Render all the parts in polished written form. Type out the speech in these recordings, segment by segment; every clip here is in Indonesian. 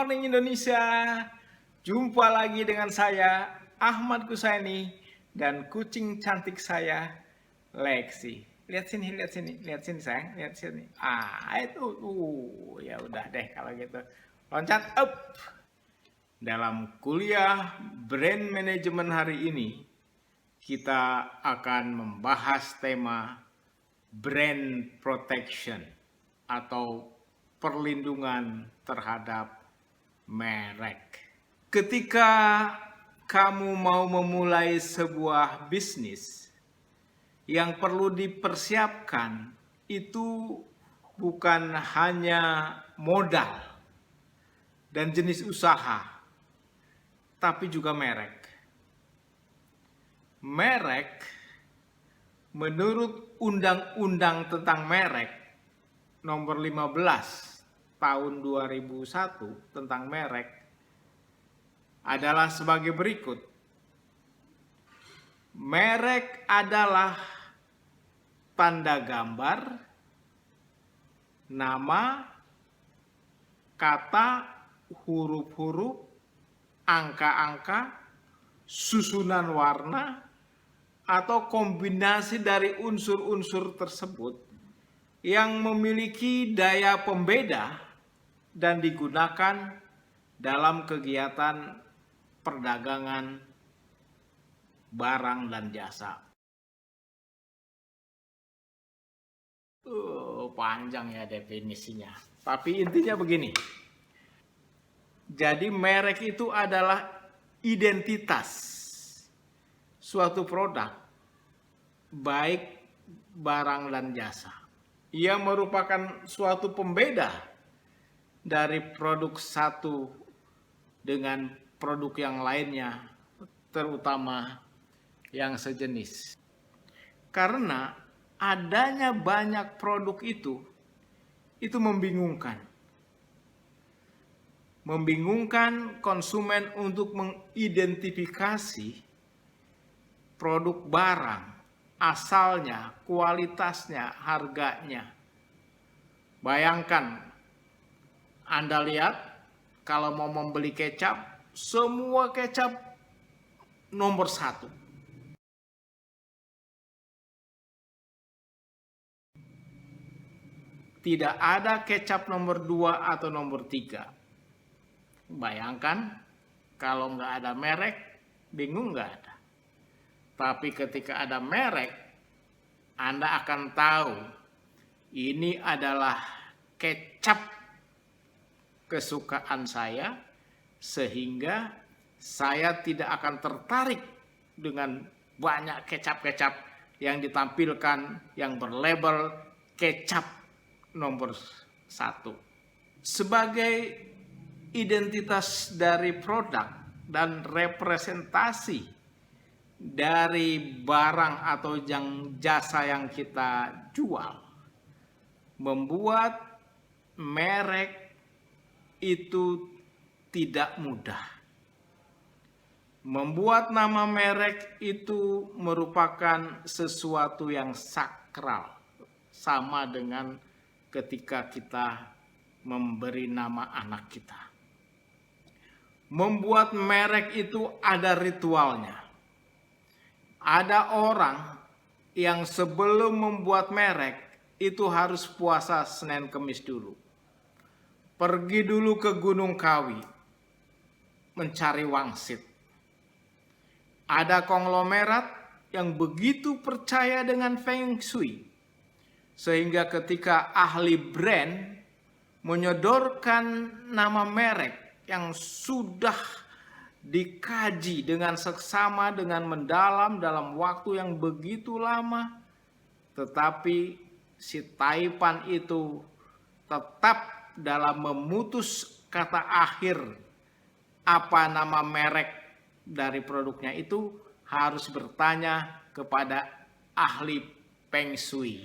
morning Indonesia. Jumpa lagi dengan saya Ahmad Kusaini dan kucing cantik saya Lexi. Lihat sini, lihat sini, lihat sini sayang, lihat sini. Itu, ya udah deh kalau gitu. Loncat up. Dalam kuliah brand management hari ini, kita akan membahas tema brand protection atau perlindungan terhadap merek. Ketika kamu mau memulai sebuah bisnis, yang perlu dipersiapkan itu bukan hanya modal dan jenis usaha, tapi juga merek. Merek, menurut Undang-Undang tentang Merek nomor 15 tahun 2001 tentang merek adalah sebagai berikut. Merek adalah tanda gambar, nama, kata, huruf-huruf, angka-angka, susunan warna, atau kombinasi dari unsur-unsur tersebut yang memiliki daya pembeda dan digunakan dalam kegiatan perdagangan barang dan jasa. Panjang ya definisinya. Tapi intinya begini. Jadi merek itu adalah identitas suatu produk, baik barang dan jasa. Ia merupakan suatu pembeda dari produk satu dengan produk yang lainnya, terutama yang sejenis. Karena adanya banyak produk itu membingungkan. Membingungkan konsumen untuk mengidentifikasi produk barang, asalnya, kualitasnya, harganya. Bayangkan, Anda lihat kalau mau membeli kecap, semua kecap nomor 1. Tidak ada kecap nomor 2 atau nomor 3. Bayangkan, kalau nggak ada merek, bingung nggak ada. Tapi ketika ada merek, Anda akan tahu ini adalah kecap kesukaan saya, sehingga saya tidak akan tertarik dengan banyak kecap-kecap yang ditampilkan yang berlabel kecap nomor 1. Sebagai identitas dari produk dan representasi dari barang atau jasa yang kita jual, membuat merek itu tidak mudah. Membuat nama merek itu merupakan sesuatu yang sakral, sama dengan ketika kita memberi nama anak kita. Membuat merek itu ada ritualnya. Ada orang yang sebelum membuat merek itu harus puasa Senin Kemis dulu. Pergi dulu ke Gunung Kawi mencari wangsit. Ada konglomerat yang begitu percaya dengan Feng Shui, sehingga ketika ahli brand menyodorkan nama merek yang sudah dikaji dengan seksama, dengan mendalam dalam waktu yang begitu lama, tetapi si taipan itu tetap dalam memutus kata akhir apa nama merek dari produknya itu harus bertanya kepada ahli Feng Shui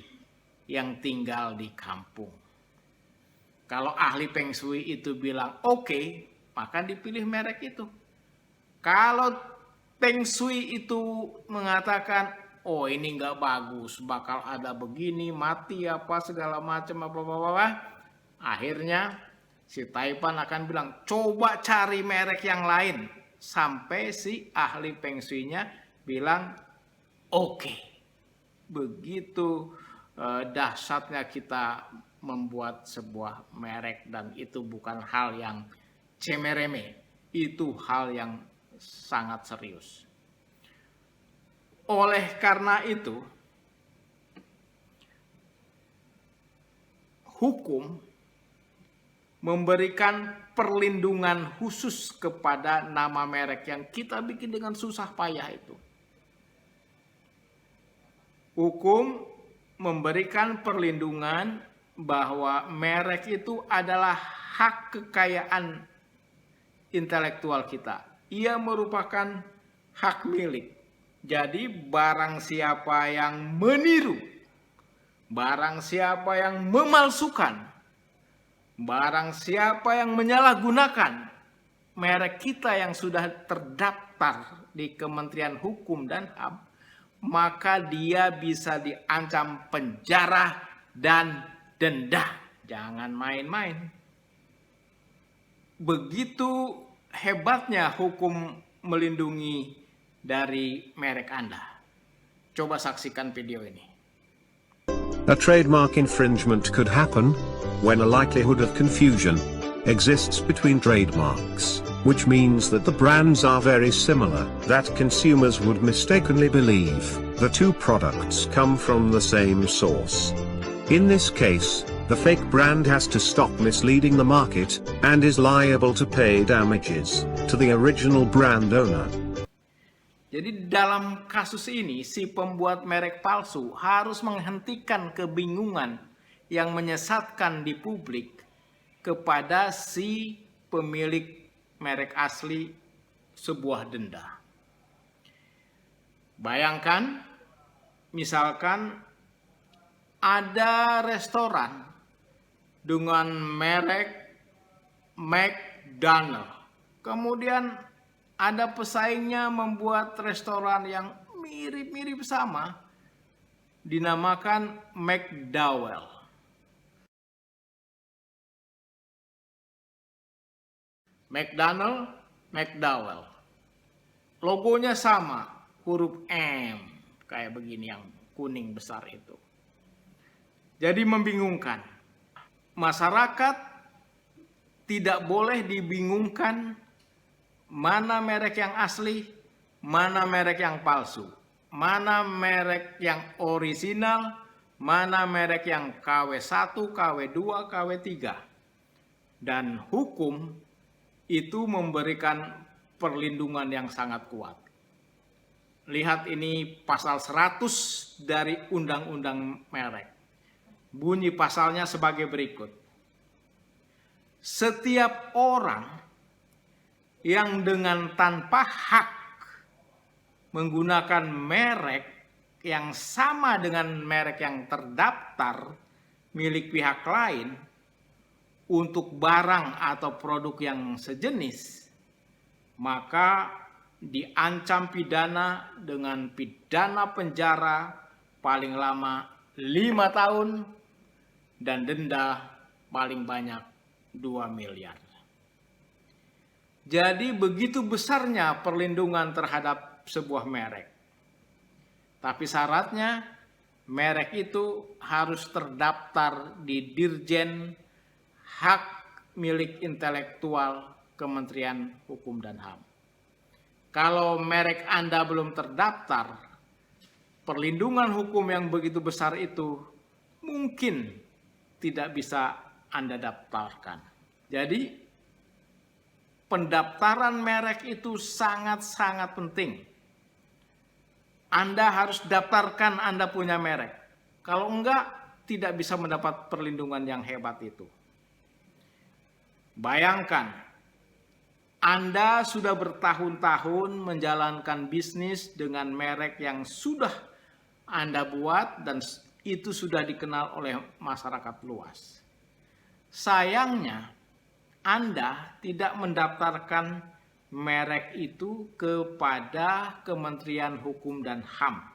yang tinggal di kampung. Kalau ahli Feng Shui itu bilang oke, maka dipilih merek itu. Kalau Feng Shui itu mengatakan, oh ini nggak bagus, bakal ada begini, mati apa segala macam apa, akhirnya Si Taipan akan bilang, coba cari merek yang lain. Sampai si ahli Feng Shui-nya bilang, oke. Begitu dahsyatnya kita membuat sebuah merek, dan itu bukan hal yang cemereme. Itu hal yang sangat serius. Oleh karena itu, hukum memberikan perlindungan khusus kepada nama merek yang kita bikin dengan susah payah itu. Hukum memberikan perlindungan bahwa merek itu adalah hak kekayaan intelektual kita. Ia merupakan hak milik. Jadi barang siapa yang meniru, barang siapa yang memalsukan, barang siapa yang menyalahgunakan merek kita yang sudah terdaftar di Kementerian Hukum dan HAM, maka dia bisa diancam penjara dan denda. Jangan main-main. Begitu hebatnya hukum melindungi dari merek Anda. Coba saksikan video ini. A trademark infringement could happen when a likelihood of confusion exists between trademarks, which means that the brands are very similar, that consumers would mistakenly believe the two products come from the same source. In this case, the fake brand has to stop misleading the market and is liable to pay damages to the original brand owner. Jadi dalam kasus ini, si pembuat merek palsu harus menghentikan kebingungan yang menyesatkan di publik kepada si pemilik merek asli sebuah denda. Bayangkan, misalkan ada restoran dengan merek McDonald. Kemudian ada pesaingnya membuat restoran yang mirip-mirip sama, dinamakan McDowell. McDowell. Logonya sama, huruf M, kayak begini yang kuning besar itu. Jadi membingungkan. Masyarakat tidak boleh dibingungkan mana merek yang asli, mana merek yang palsu, mana merek yang orisinal, mana merek yang KW1, KW2, KW3. Dan hukum itu memberikan perlindungan yang sangat kuat. Lihat ini pasal 100 dari Undang-Undang Merek. Bunyi pasalnya sebagai berikut. Setiap orang yang dengan tanpa hak menggunakan merek yang sama dengan merek yang terdaftar milik pihak lain untuk barang atau produk yang sejenis, maka diancam pidana dengan pidana penjara paling lama 5 tahun dan denda paling banyak 2 miliar. Jadi begitu besarnya perlindungan terhadap sebuah merek. Tapi syaratnya merek itu harus terdaftar di Dirjen Hak Milik Intelektual Kementerian Hukum dan HAM. Kalau merek Anda belum terdaftar, perlindungan hukum yang begitu besar itu mungkin tidak bisa Anda daftarkan. Jadi pendaftaran merek itu sangat-sangat penting. Anda harus daftarkan Anda punya merek. Kalau enggak, tidak bisa mendapat perlindungan yang hebat itu. Bayangkan, Anda sudah bertahun-tahun menjalankan bisnis dengan merek yang sudah Anda buat dan itu sudah dikenal oleh masyarakat luas. Sayangnya, Anda tidak mendaftarkan merek itu kepada Kementerian Hukum dan HAM.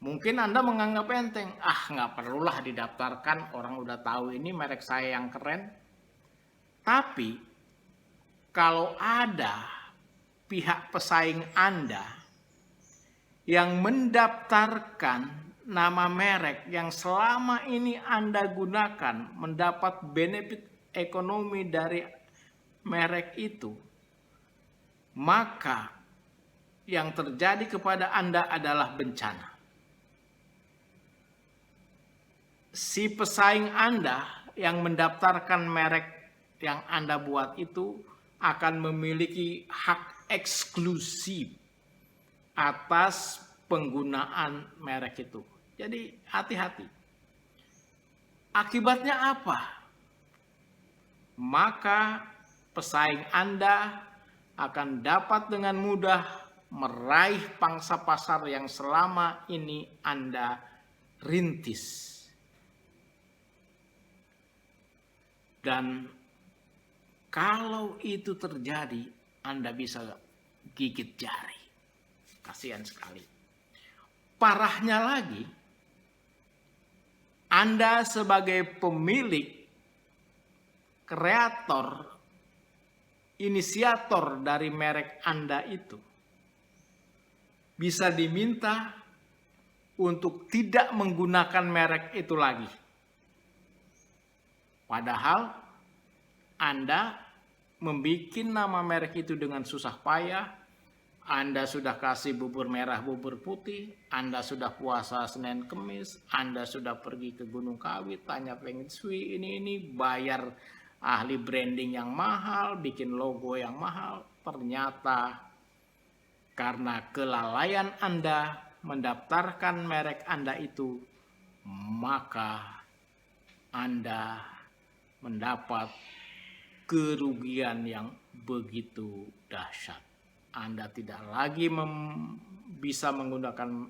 Mungkin Anda menganggap enteng, nggak perlulah didaftarkan, orang udah tahu ini merek saya yang keren. Tapi kalau ada pihak pesaing Anda yang mendaftarkan nama merek yang selama ini Anda gunakan mendapat benefit ekonomi dari merek itu, maka yang terjadi kepada Anda adalah bencana. Si pesaing Anda yang mendaftarkan merek yang Anda buat itu akan memiliki hak eksklusif atas penggunaan merek itu. Jadi hati-hati. Akibatnya apa? Maka pesaing Anda akan dapat dengan mudah meraih pangsa pasar yang selama ini Anda rintis. Dan kalau itu terjadi, Anda bisa gigit jari. Kasihan sekali. Parahnya lagi, Anda sebagai pemilik, kreator, inisiator dari merek Anda itu bisa diminta untuk tidak menggunakan merek itu lagi. Padahal Anda membuat nama merek itu dengan susah payah. Anda sudah kasih bubur merah, bubur putih, Anda sudah puasa Senin Kemis, Anda sudah pergi ke Gunung Kawit, tanya Feng Shui, ini, bayar ahli branding yang mahal, bikin logo yang mahal. Ternyata karena kelalaian Anda mendaftarkan merek Anda itu, maka Anda mendapat kerugian yang begitu dahsyat. Anda tidak lagi bisa menggunakan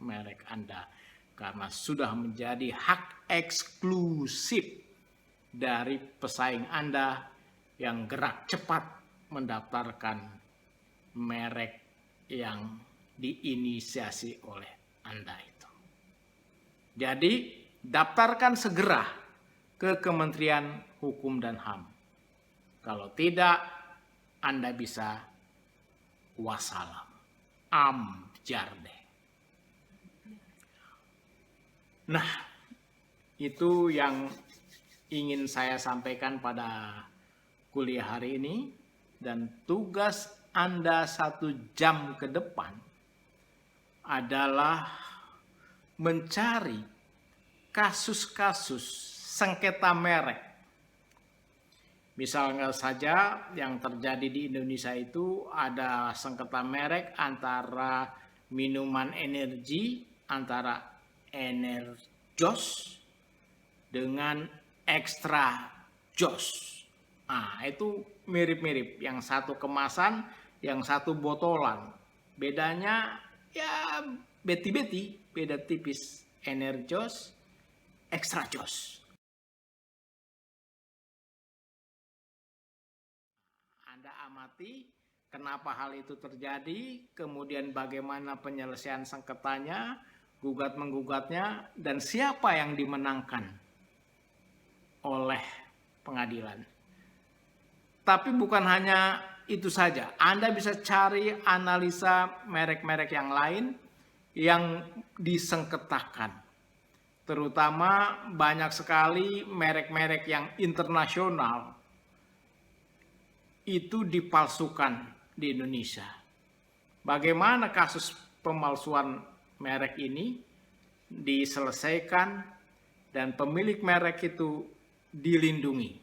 merek Anda karena sudah menjadi hak eksklusif dari pesaing Anda yang gerak cepat mendaftarkan merek yang diinisiasi oleh Anda itu. Jadi, daftarkan segera ke Kementerian Hukum dan HAM. Kalau tidak, Anda bisa wassalam, amjarde. Nah, itu yang ingin saya sampaikan pada kuliah hari ini. Dan tugas Anda 1 jam ke depan adalah mencari kasus-kasus sengketa merek. Misalnya saja yang terjadi di Indonesia itu ada sengketa merek antara minuman energi, antara Enerjos dengan Extra Jos. Nah, itu mirip-mirip. Yang satu kemasan, yang satu botolan. Bedanya ya beti-beti, beda tipis. Enerjos, Extra Jos. Anda amati kenapa hal itu terjadi, kemudian bagaimana penyelesaian sengketanya, gugat-menggugatnya, dan siapa yang dimenangkan oleh pengadilan. Tapi bukan hanya itu saja, Anda bisa cari analisa merek-merek yang lain yang disengketakan. Terutama banyak sekali merek-merek yang internasional itu dipalsukan di Indonesia. Bagaimana kasus pemalsuan merek ini diselesaikan dan pemilik merek itu dilindungi.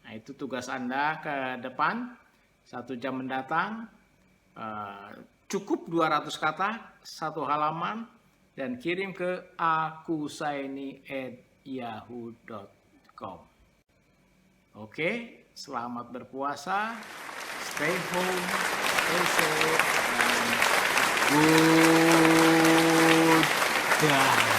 Nah, itu tugas Anda ke depan 1 jam mendatang. Cukup 200 kata, 1 halaman, dan kirim ke akusaini@yahoo.com. Oke, selamat berpuasa, stay home, stay safe, and good day.